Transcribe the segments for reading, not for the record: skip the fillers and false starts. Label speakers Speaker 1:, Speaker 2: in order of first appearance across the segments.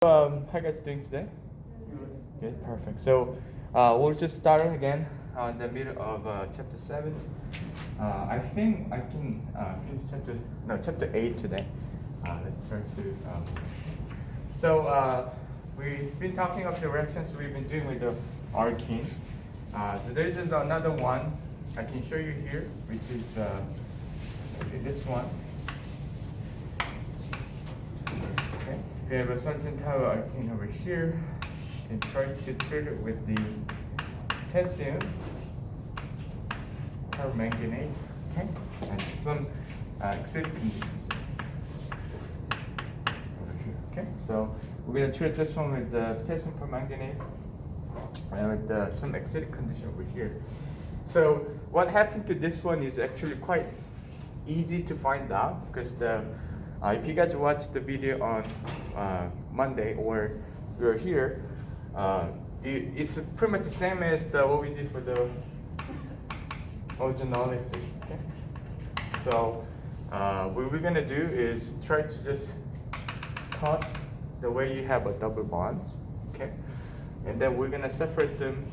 Speaker 1: How you guys doing today? Good, perfect. So we'll just start again in the middle of chapter 7. I think I can finish chapter 8 today. Let's turn to. We've been talking of the reactions we've been doing with the alkene. So there is another one I can show you here, which is this one. Okay. We have a certain type of alkene over here. You can try to treat it with the potassium permanganate, okay, and some acidic conditions over here. Okay, so we're going to treat this one with the potassium permanganate and with some acidic condition over here. So what happened to this one is actually quite easy to find out because if you guys watched the video on Monday or you're here, it's pretty much the same as what we did for the ozonolysis. Okay, so what we're gonna do is try to just cut the way you have a double bonds. Okay, and then we're gonna separate them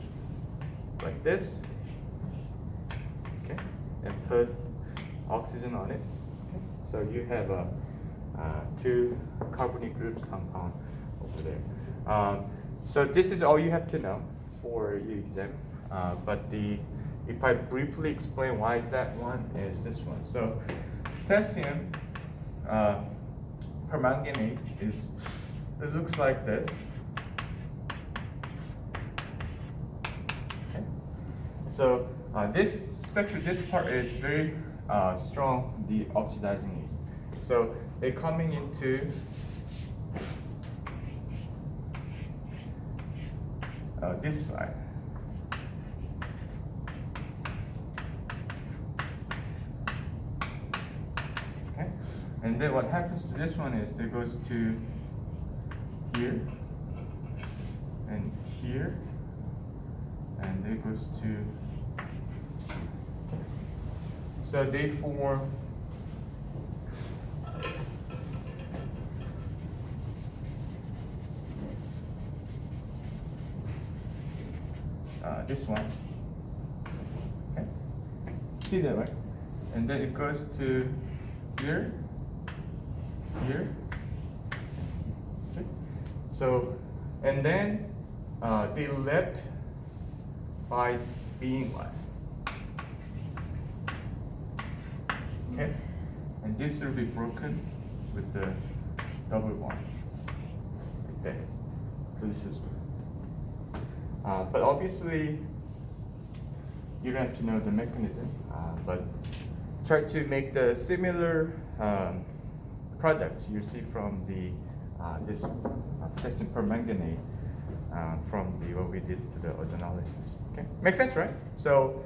Speaker 1: like this. Okay, and put oxygen on it. Okay, so you have a two carbonyl groups compound over there. So this is all you have to know for your exam. If I briefly explain why is that one is this one. So potassium permanganate it looks like this. Okay. So this part is very strong, the oxidizing agent. So they're coming into this side. Okay, and then what happens to this one is it goes to here and here, and it goes to. Okay. So they form. This one, okay, see that, right? And then it goes to here, here, okay. So, and then they left by being one, okay, and this will be broken with the double bond, okay. So this is. But obviously, you don't have to know the mechanism, but try to make the similar products you see from the this potassium permanganate from what we did to the ozonolysis. Okay, makes sense, right? So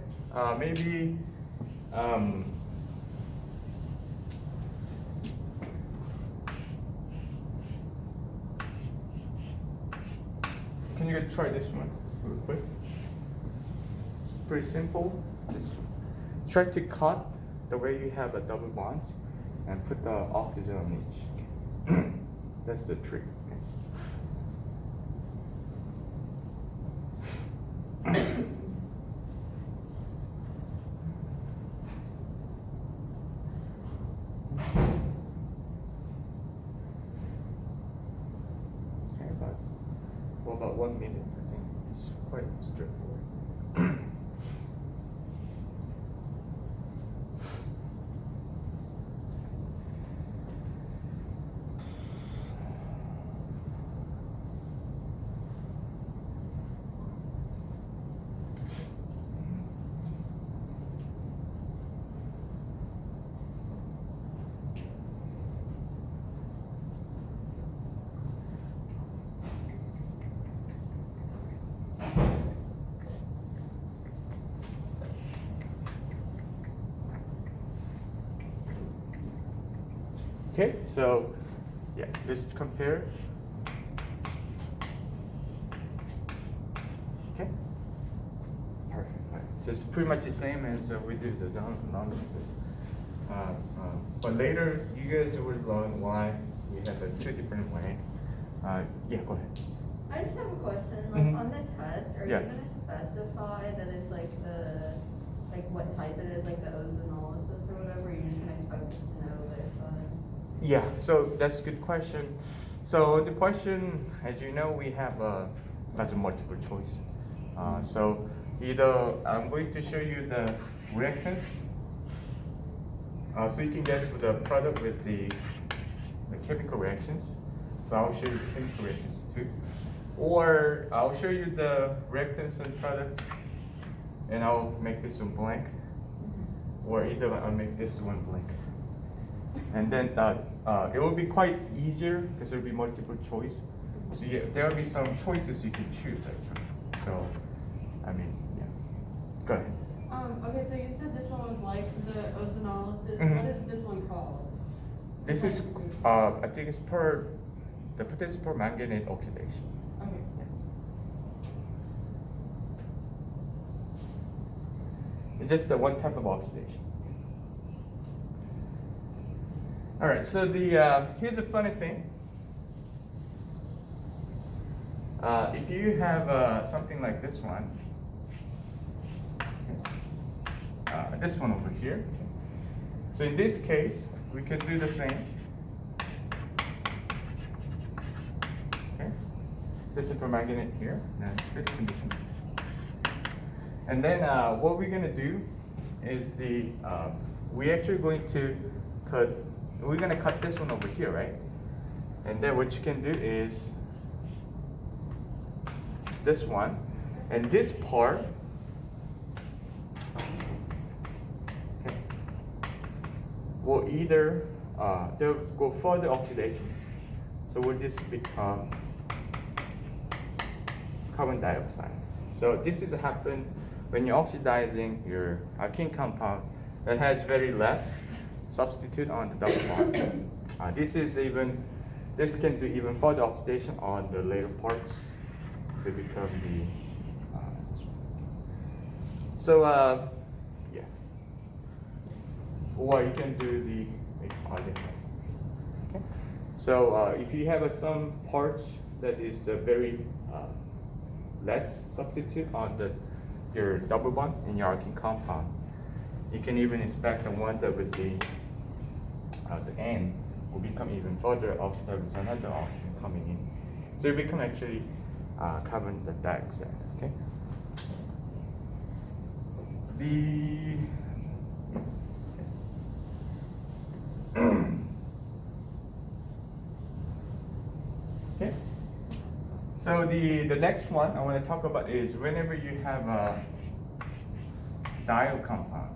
Speaker 1: maybe. Can you try this one real quick? It's pretty simple. Just try to cut the way you have a double bonds and put the oxygen on each. That's the trick. Okay. About 1 minute, I think it's quite straightforward. Okay, so yeah, let's compare. Okay, perfect. Right. So it's pretty much the same as we did the non-analysis. But later, you guys will learn why we have a two different way Yeah, go ahead.
Speaker 2: I just have a question, like
Speaker 1: Mhm.
Speaker 2: on the test, are
Speaker 1: Yeah.
Speaker 2: you gonna specify that it's like what type it is, like the ozonolysis or whatever, or are you just gonna expect us to know based on it?
Speaker 1: Yeah, so that's a good question. So the question, as you know, we have lots of multiple choice. So either I'm going to show you the reactants, so you can guess for the product with the chemical reactions. So I'll show you the chemical reactions too. Or I'll show you the reactants and products, and I'll make this one blank. Or either I'll make this one blank. And then it will be quite easier because there will be multiple choice. So there will be some choices you can choose actually. So, I mean, yeah. Go ahead.
Speaker 2: Okay, so you said this one was like the ozonolysis.
Speaker 1: Mhm.
Speaker 2: What is this one called?
Speaker 1: This is, I think it's the potassium permanganate oxidation.
Speaker 2: Okay.
Speaker 1: Yeah. It's just the one type of oxidation. All right, so here's a funny thing. If you have something like this one over here. So in this case, we can do the same. Okay, this is permanganate here, set condition. And then what we're gonna do is we're actually going to cut this one over here, right? And then what you can do is this one, and this part, okay, will either they'll go further oxidation. So will this become carbon dioxide? So this is happen when you're oxidizing your alkene compound that has very less substitute on the double bond. This can do even further oxidation on the later parts to become this one. So yeah, or you can do the other. Okay. So if you have some parts that is very less substitute on your double bond in your alkene compound, you can even expect the one that with the end will become even further oxidized with another oxygen coming in. So it become actually carbon dioxide. Okay. Okay. So the next one I want to talk about is whenever you have a diol compound.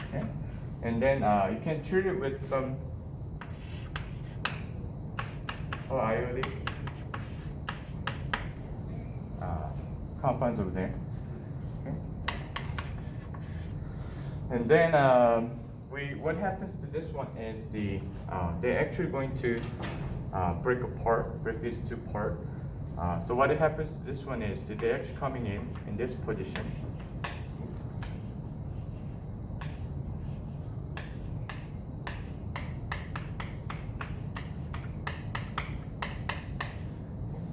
Speaker 1: Okay. And then you can treat it with some iodic compounds over there. Okay. And then what happens to this one is they're actually going to break these two apart. So what happens to this one is that they're actually coming in this position.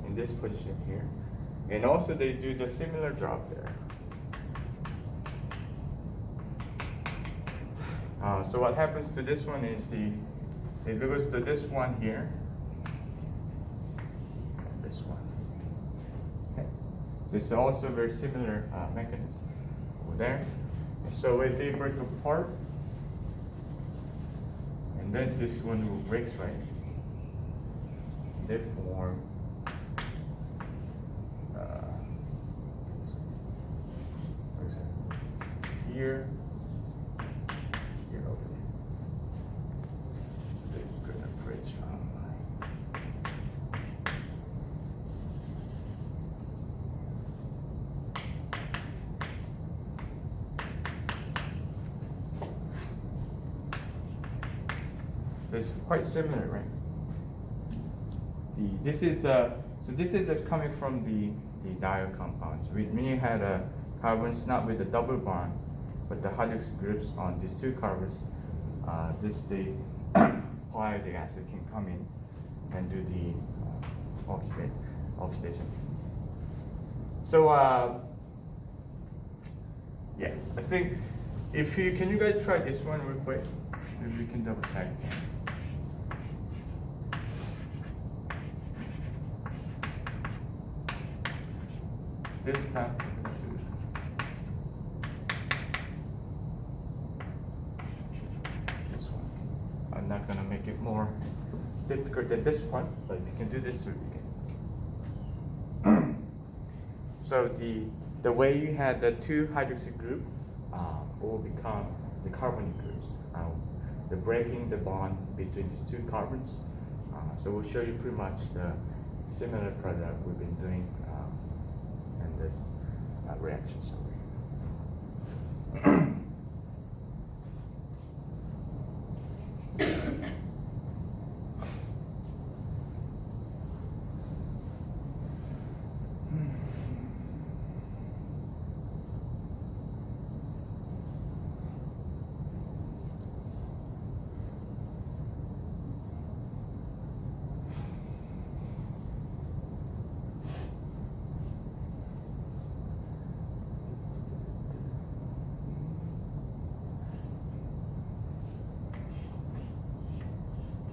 Speaker 1: In this position here. And also they do the similar job there. So what happens to this one is it goes to this one here, and this one. Okay. So it's also a very similar mechanism over there. So when they break apart, and then this one will break, right? They form here. So it's quite similar, right? This is just coming from the diol compounds. When you had a carbons not with the double bond, but the hydroxy groups on these two carbons, the polyidic acid can come in and do the oxidation. So yeah, I think can you guys try this one real quick? Maybe we can double check. This time. This one. I'm not gonna make it more difficult than this one, but if you can do this, we can. So the way you had the two hydroxy group will become the carbonyl groups. The breaking the bond between these two carbons. So we'll show you pretty much the similar product we've been doing in this reaction over here.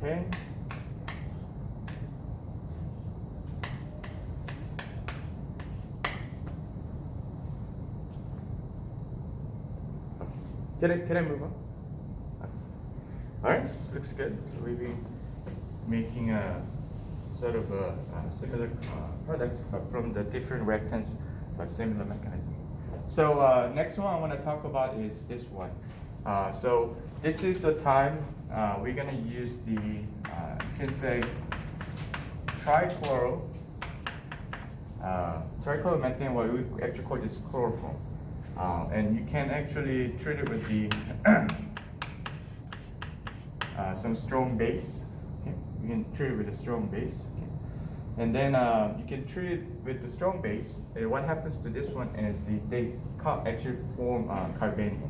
Speaker 1: Okay. Can I move on? All right, looks good. So we've been making a sort of a similar product from the different reactants, but similar mechanism. So next one I want to talk about is this one. So this is the time we're going to use the, you can say, trichloromethane, what we actually call this chloroform. And you can actually treat it with the some strong base. Okay? You can treat it with a strong base. Okay? And then you can treat it with the strong base. And what happens to this one is they actually form carbanium.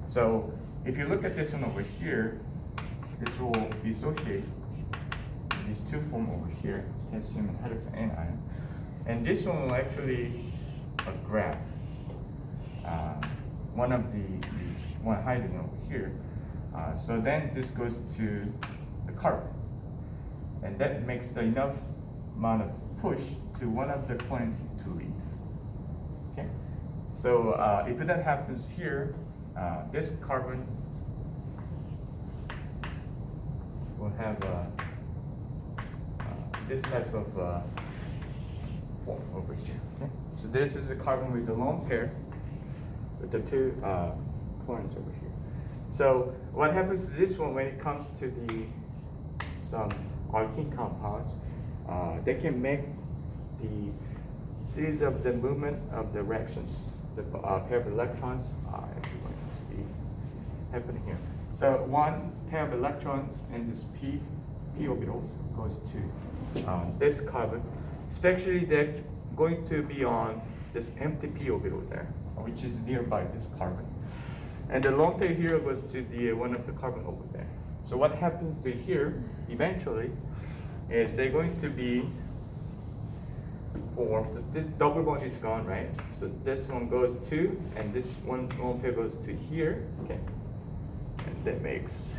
Speaker 1: So if you look at this one over here, this will dissociate these two form over here, potassium and hydroxide anion. And this one will actually grab one of one hydrogen over here. So then this goes to the carbon. And that makes the enough amount of push to one of the chlorine to leave. Okay? So if that happens here, this carbon will have this type of form over here. Okay? So this is a carbon with the lone pair with the two chlorines over here. So what happens to this one when it comes to some alkene compounds? They can make the series of the movement of the reactions. The pair of electrons are actually going to be happening here. So one pair of electrons in this p orbitals goes to this carbon. Especially they're going to be on this empty p orbital there, which is nearby this carbon. And the lone pair here goes to the one of the carbon over there. So what happens to here eventually is they're going to be formed. This double bond is gone, right? So this one goes to, and this one lone pair goes to here. Okay, and that makes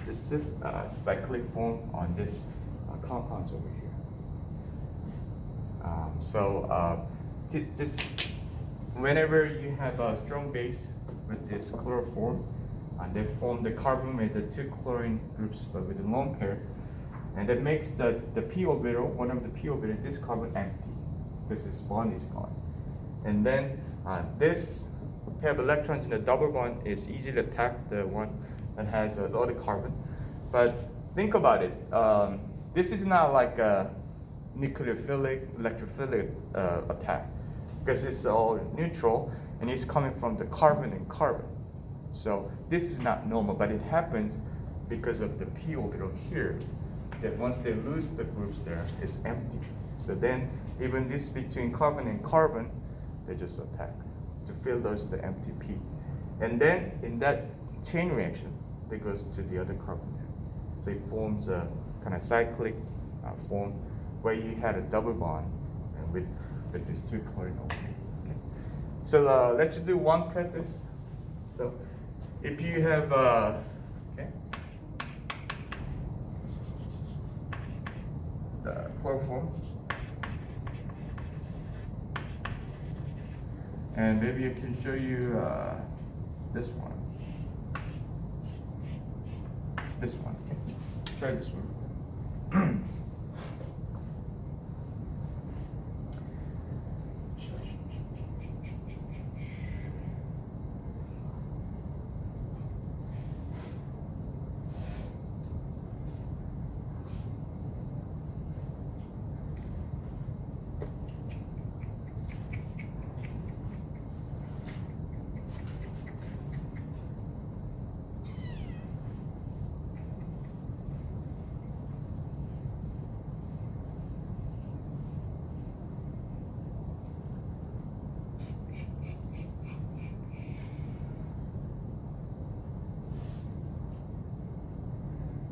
Speaker 1: this is cyclic form on this compounds over here. Just whenever you have a strong base with this chloroform, they form the carbon with the two chlorine groups, but with a lone pair, and that makes the p orbital, one of the p orbital, this carbon empty because this bond is gone. And then this pair of electrons in the double bond is easy to attack the one that has a lot of carbon. But think about it. This is not like a nucleophilic, electrophilic attack, because it's all neutral and it's coming from the carbon and carbon. So this is not normal, but it happens because of the p orbital here, that once they lose the groups there, it's empty. So then, even this between carbon and carbon, they just attack to fill those the empty P. And then in that chain reaction, it goes to the other carbon. So it forms a kind of cyclic form where you had a double bond and with these two chlorine over here. Okay. So let's do one practice. So if you have okay, the chloroform, and maybe I can show you this one. This one. Okay. Try this one.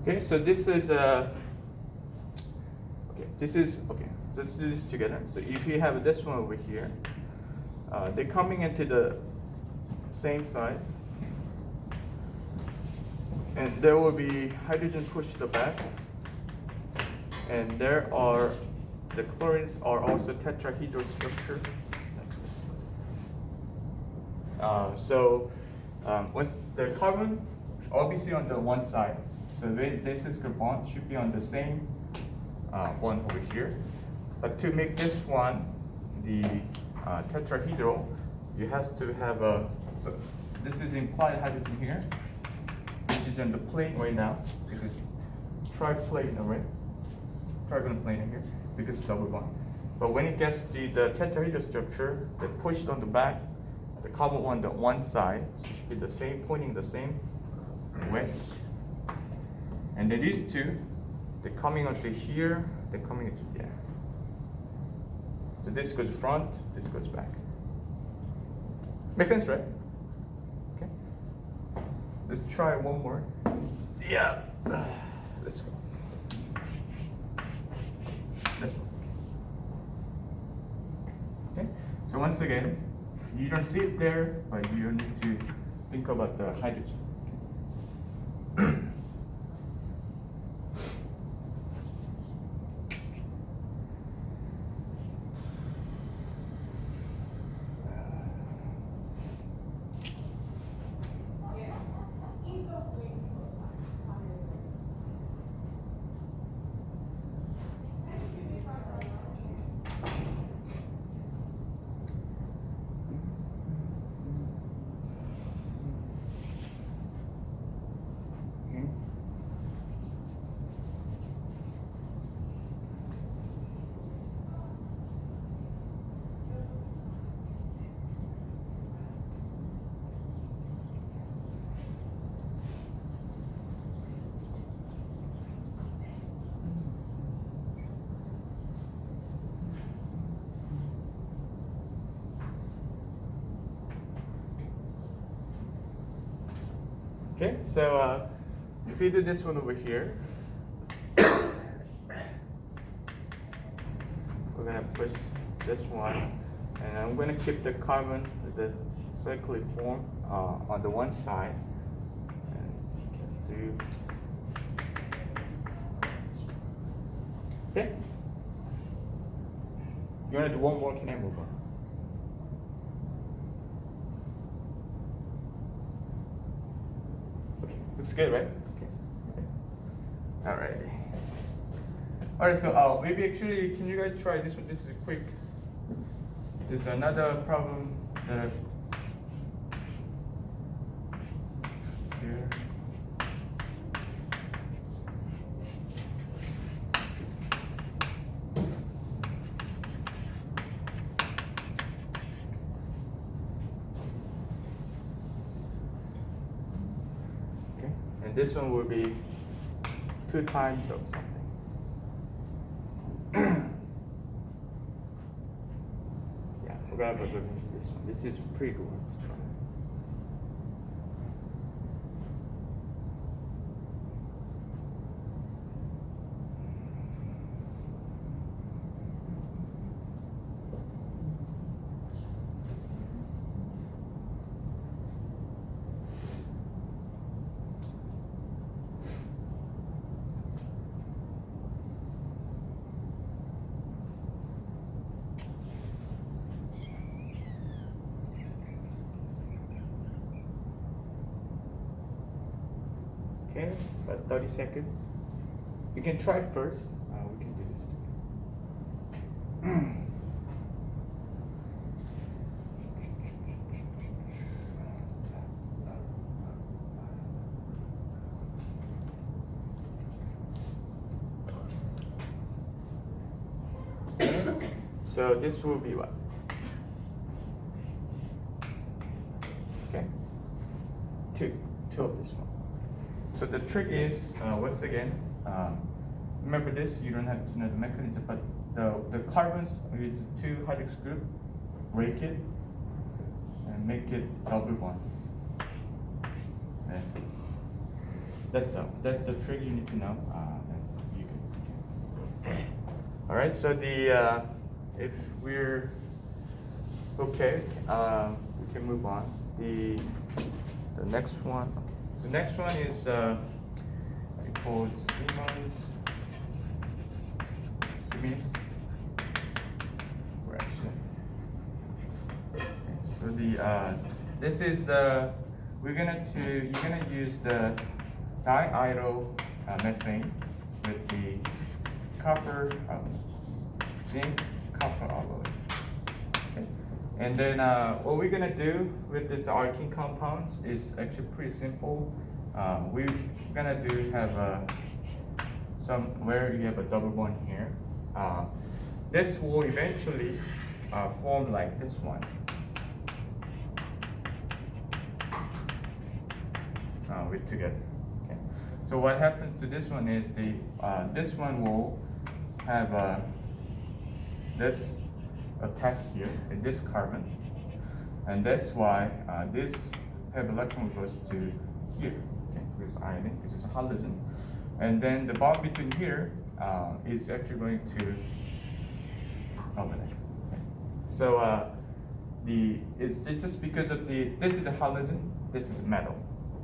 Speaker 1: Okay, so this is okay. This is okay. So let's do this together. So if you have this one over here, they're coming into the same side, and there will be hydrogen pushed to the back, and there are the chlorines are also tetrahedral structure. Once the carbon obviously on the one side. So this is the bond should be on the same one over here. But to make this one the tetrahedral, you have to have a, so this is implied hydrogen here, which is on the plane right now. This is triplane array, trigonal plane here, because it's double bond. But when it gets to the tetrahedral structure, they pushed on the back, the carbon on the one side, so it should be the same, pointing the same way. And then these two, they're coming onto here, they're coming into here. So this goes front, this goes back. Makes sense, right? Okay. Let's try one more. Yeah. Let's go. This one. Okay. So once again, you don't see it there, but you need to think about the hydrogen. Okay, so if we do this one over here, we're gonna push this one, and I'm gonna keep the carbon with the cyclic form on the one side, and do. Okay. You wanna do one more? Can I move on? Looks good, right? Okay. All right. All right. So maybe actually, can you guys try this one? This is quick. There's another problem that I've here. And this one will be 2 times of something. grab this one. This is a pretty good one to try. Okay, about 30 seconds. You can try first. We can do this. So this will be what? Okay, two of this one. So the trick is, once again, remember this, you don't have to know the mechanism, but the carbons is two hydrox group, break it, and make it double bond. Okay. That's the trick you need to know. You can. All right, so if we're okay, we can move on. The next one. So next one is called Siemens reaction. Okay, so this is you're gonna use the diiodo methane with the copper zinc copper alloy. Okay. And then what we're gonna do with this alkene compounds is actually pretty simple. We're gonna have where you have a double bond here. This will eventually form like this one. With together. Okay. So what happens to this one is this one will have this attack here in this carbon, and that's why this have electron goes to here. Okay, this ion, this is a halogen, and then the bond between here is actually going to dominate. Okay. So it's just because of this is the halogen, this is metal.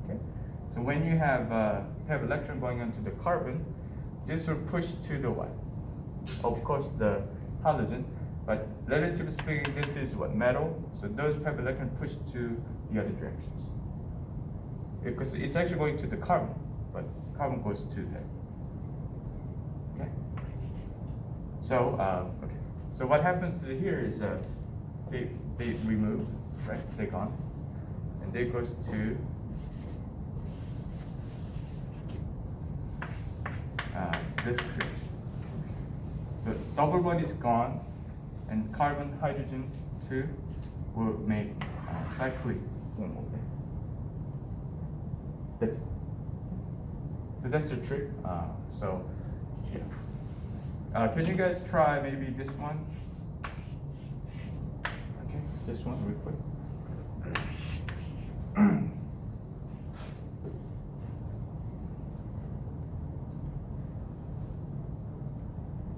Speaker 1: Okay. So when you have electron going onto the carbon, this will push to the what? Of course, the halogen, but relatively speaking, this is what? Metal. So those have electron push to the other directions. Because it's actually going to the carbon, but carbon goes to there. Okay. So okay. So what happens to here is they remove, right? They're gone, and they goes to this direction. So double bond is gone, and carbon hydrogen 2 will make cyclic form over there. That's it. So that's the trick. So yeah. Can you guys try maybe this one? Okay, this one real quick.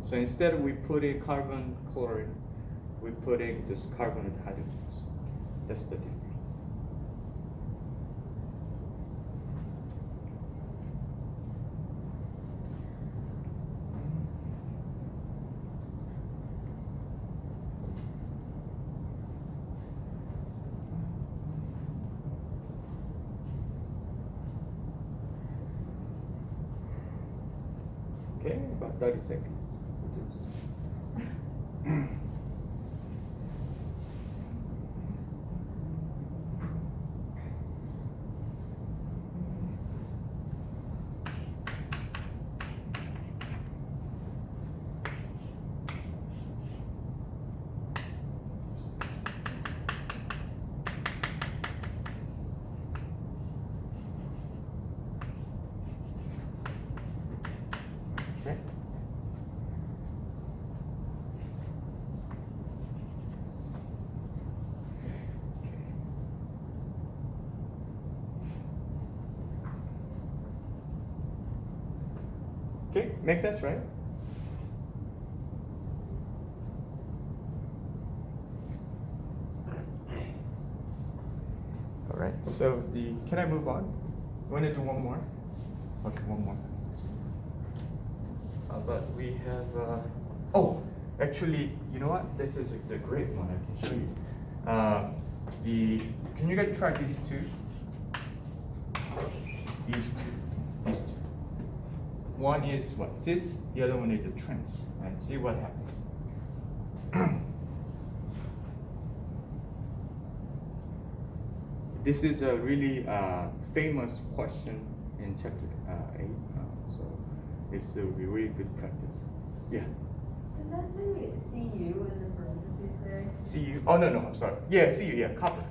Speaker 1: So instead we put in carbon chlorine, we put in just carbon and hydrogens. That's the difference. Okay, about 30 seconds. Okay. Okay, makes sense, right? All right. So can I move on? You want to do one more? Okay, one more. But we have. Oh, actually, you know what? This is the great one. I can show you. Can you guys try these two? These two. One is what? Cis. The other one is a trans. And see what happens. This is a really famous question in chapter 8, so it's a really good practice. Yeah.
Speaker 2: Does that say CU in the parentheses there?
Speaker 1: CU? Oh, no, I'm sorry. Yeah, CU, yeah, copper.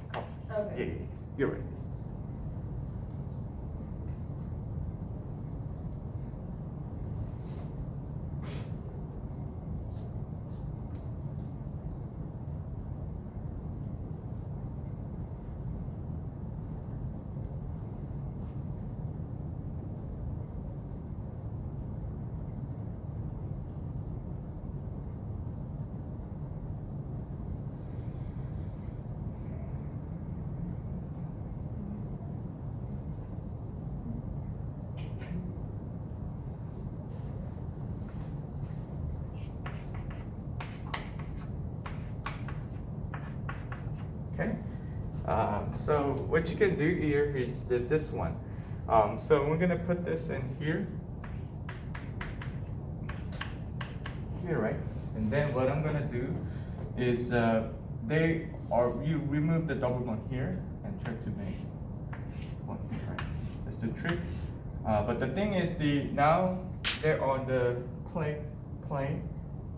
Speaker 2: Okay.
Speaker 1: Yeah, you're right. Okay. So what you can do here is this one. So we're gonna put this in here, right? And then what I'm gonna do is you remove the double bond here and try to make one here, right? That's the trick. But the thing is now they're on the plane.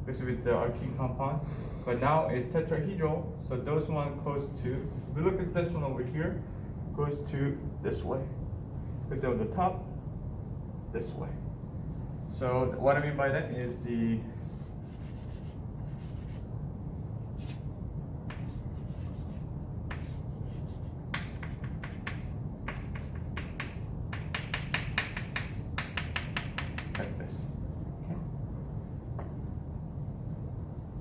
Speaker 1: This is with the alkene compound. But now it's tetrahedral, so those one goes to, if we look at this one over here, goes to this way. Because they're on the top, this way. So what I mean by that is like this. Okay.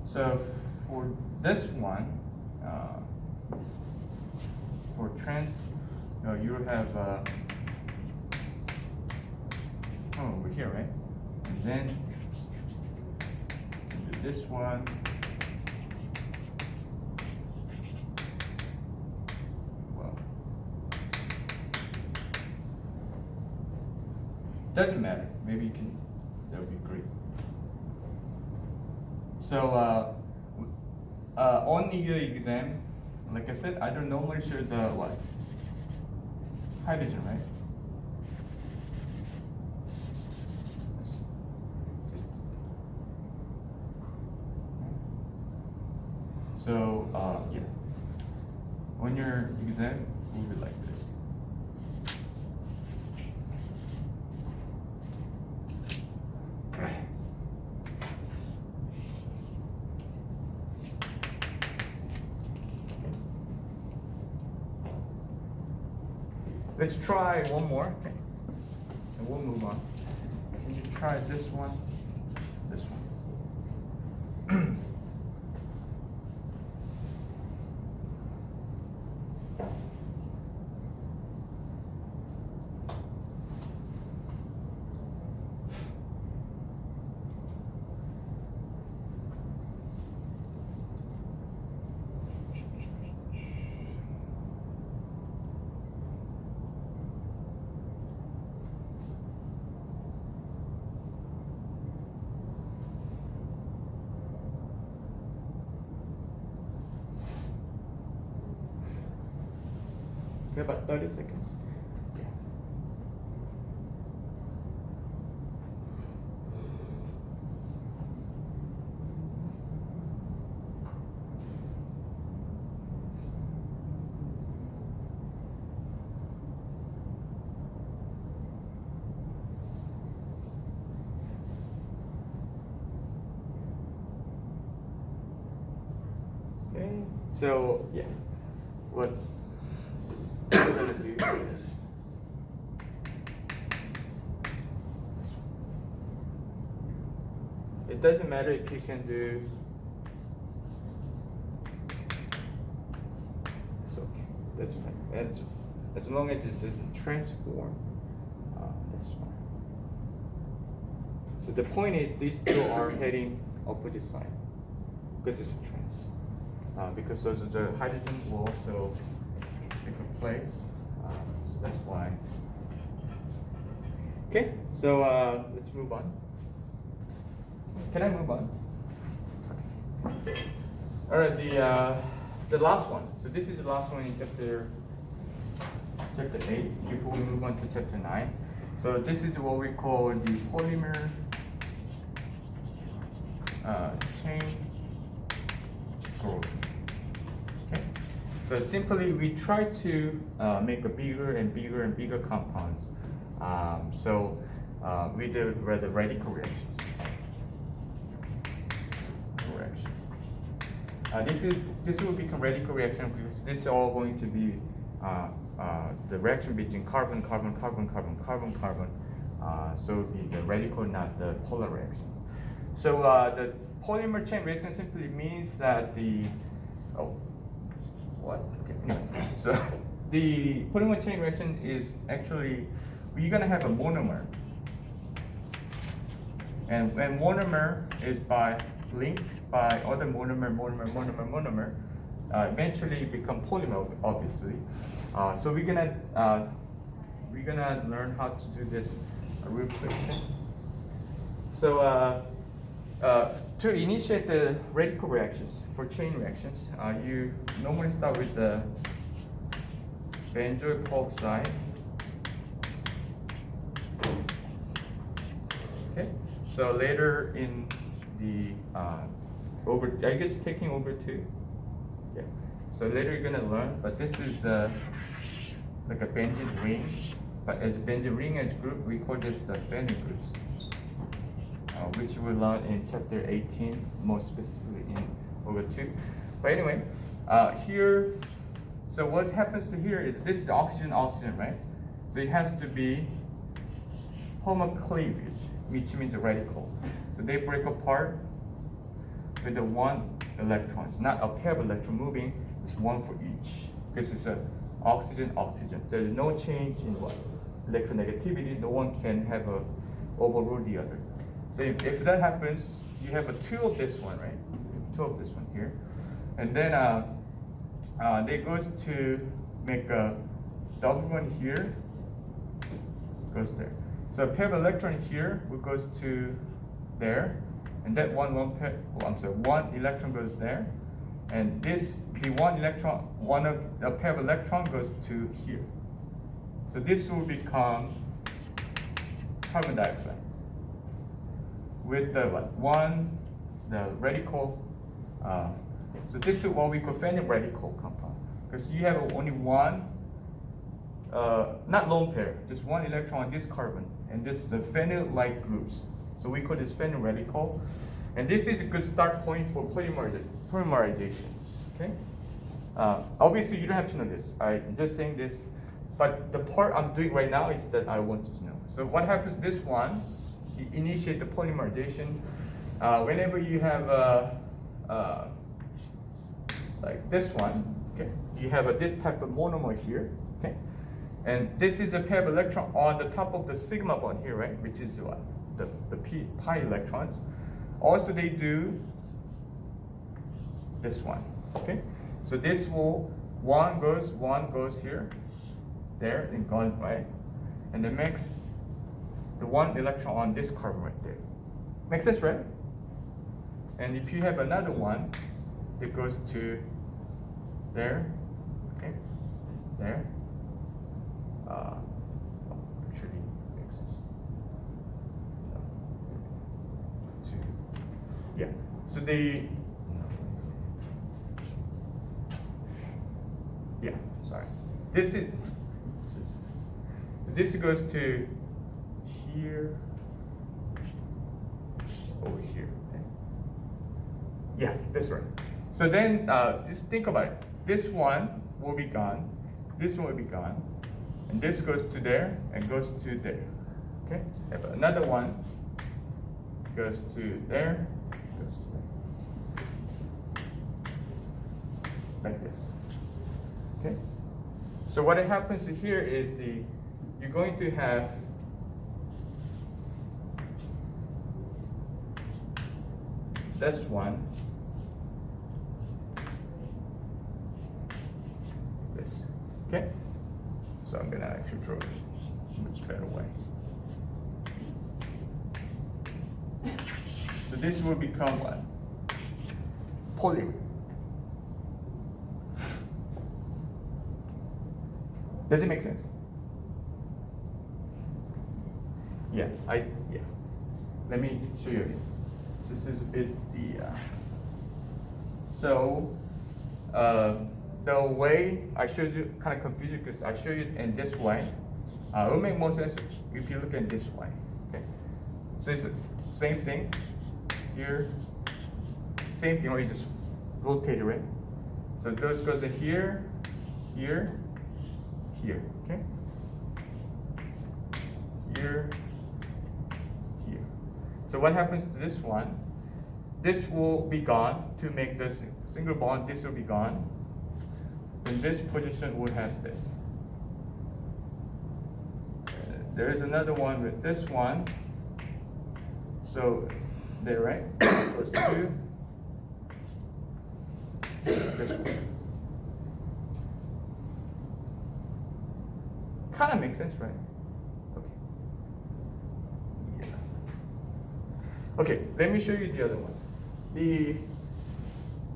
Speaker 1: So for this one, for trans, you have over here, right? And then do this one. Well, doesn't matter. Maybe you can. That would be great. So on the exam, like I said, I don't normally show the what? Hydrogen, right? So yeah, on your exam, move it like this. Let's try one more, okay? And we'll move on. Can you try this one? This one. Okay, about 30 seconds. Yeah. Okay, so yeah, what we're gonna do is this one. it doesn't matter if you can do. It's okay. Doesn't matter. As long as it's a transform, that's fine. So the point is these two are heading opposite side because it's trans. Because those are the hydrogen will also different place. So that's why. Okay, so let's move on. Can I move on? All right, the last one. So this is the last one in chapter 8 before we move on to chapter 9. So this is what we call the polymer chain growth. Okay. So simply we try to make a bigger and bigger and bigger compounds. We do the radical reactions. This will become radical reaction because this is all going to be the reaction between carbon, carbon, carbon, carbon, carbon, carbon. So it will be the radical, not the polar reaction. So the polymer chain reaction simply means that So the polymer chain reaction is actually we're gonna have a monomer, and when monomer is linked by other monomer, eventually become polymer, obviously. So we're gonna learn how to do this real quick. So to initiate the radical reactions for chain reactions, you normally start with the benzoyl peroxide. Okay. So later in the I guess taking over 2. Yeah. So later you're gonna learn, but this is like a benzene ring. But as a benzene ring as group, we call this the phenyl groups, which we'll learn in chapter 18, more specifically in over 2. But anyway, here, so what happens to here is this is oxygen, right? So it has to be homocleavage, which means a radical. So they break apart with the 1 electrons, not a pair of electrons moving, it's 1 for each. Because it's a oxygen, oxygen. There's no change in what? Electronegativity, no one can have a overrule the other. So if that happens, you have a 2 of this one, right? 2 of this one here. And then they goes to make a double one here, goes there. So a pair of electron here will goes to there, and that one electron goes there, and the a pair of electron goes to here. So this will become carbon dioxide with the the radical. So this is what we call phenyl radical compound, because you have only one, not lone pair, just 1 electron on this carbon, and this is the phenyl-like groups. So we call this phenyl radical, and this is a good start point for polymerization. Okay. Obviously, you don't have to know this. I'm just saying this, but the part I'm doing right now is that I want you to know. So what happens? This one, you initiate the polymerization. Whenever you have like this one, okay, you have this type of monomer here, okay, and this is a pair of electron on the top of the sigma bond here, right, which is what the pi electrons. Also, they do this one, okay. So this will one goes here, there, and gone right, and it makes the 1 electron on this carbon right there. Makes sense, right? And if you have another one, it goes to there, okay, there. Actually, makes sense. Yeah. So sorry. This goes to here, over here. Okay. Yeah, that's right. So then just think about it. This one will be gone. This one will be gone. And this goes to there and goes to there. Okay? Have another one goes to there, goes to there. Like this. Okay? So what happens here is you're going to have this one, this. Okay? So I'm gonna actually draw it a much better way. So this will become what? Polymer. Does it make sense? Yeah. Let me show you again. This is a bit the way I showed you kind of confused you because I showed you in this way. It will make more sense if you look at this way. Okay. So it's the same thing here. Same thing, or you just rotate it, right? So those goes to here, here, here. Okay. Here, here. So what happens to this one? This will be gone to make this single bond. This will be gone. In this position, we'll have this. There is another one with this one. So there, right? Goes to this one. Kind of makes sense, right? Okay. Yeah. Okay, let me show you the other one.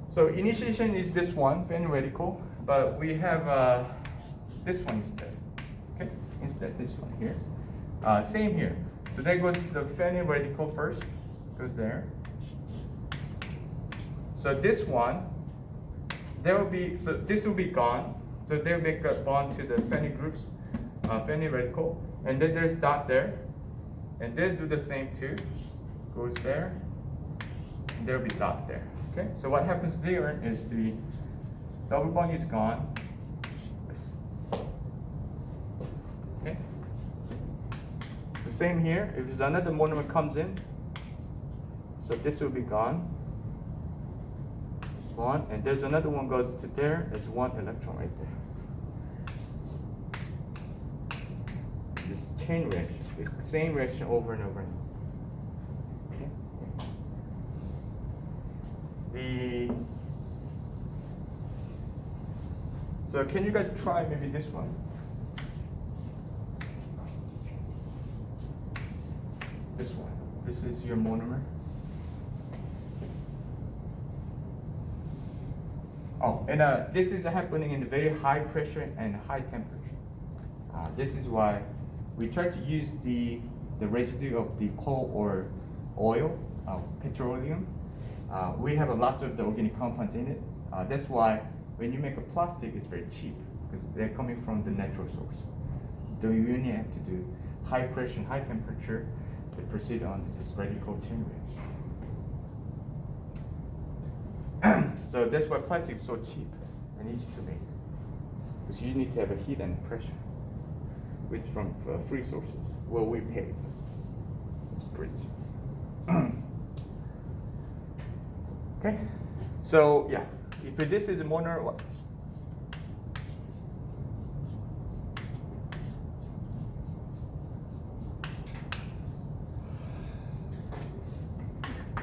Speaker 1: So initiation is this one, Fermi radical, but we have this one instead. Okay, instead this one here. Same here. So that goes to the Fermi radical first, goes there. So this one, this will be gone. So they'll make a bond to the Fermi groups, Fermi radical, and then there's dot there, and they'll do the same too. Goes there. There'll be dot there. Okay, so what happens there is the double bond is gone. This. Okay. The same here. If there's another monomer comes in, so this will be gone. One, and there's another one goes to there. There's one electron right there. This chain reaction. It's the same reaction over and over and over. So can you guys try maybe this one? This one. This is your monomer. Oh, and this is happening in a very high pressure and high temperature. This is why we try to use the residue of the coal or oil, petroleum. We have a lot of the organic compounds in it. That's why when you make a plastic, it's very cheap because they're coming from the natural source. So you only have to do high pressure and high temperature to proceed on this radical chain reaction. So that's why plastic is so cheap and easy to make. Because you need to have a heat and pressure, which from free sources. Well, we pay. It's pretty cheap. Okay, so yeah, if this is a monomer, what?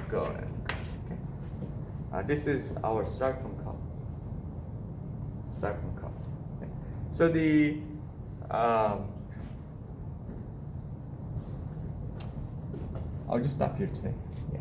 Speaker 1: Go ahead. Okay. This is our styrofoam cup. Styrofoam cup. Okay. So I'll just stop here today. Yeah.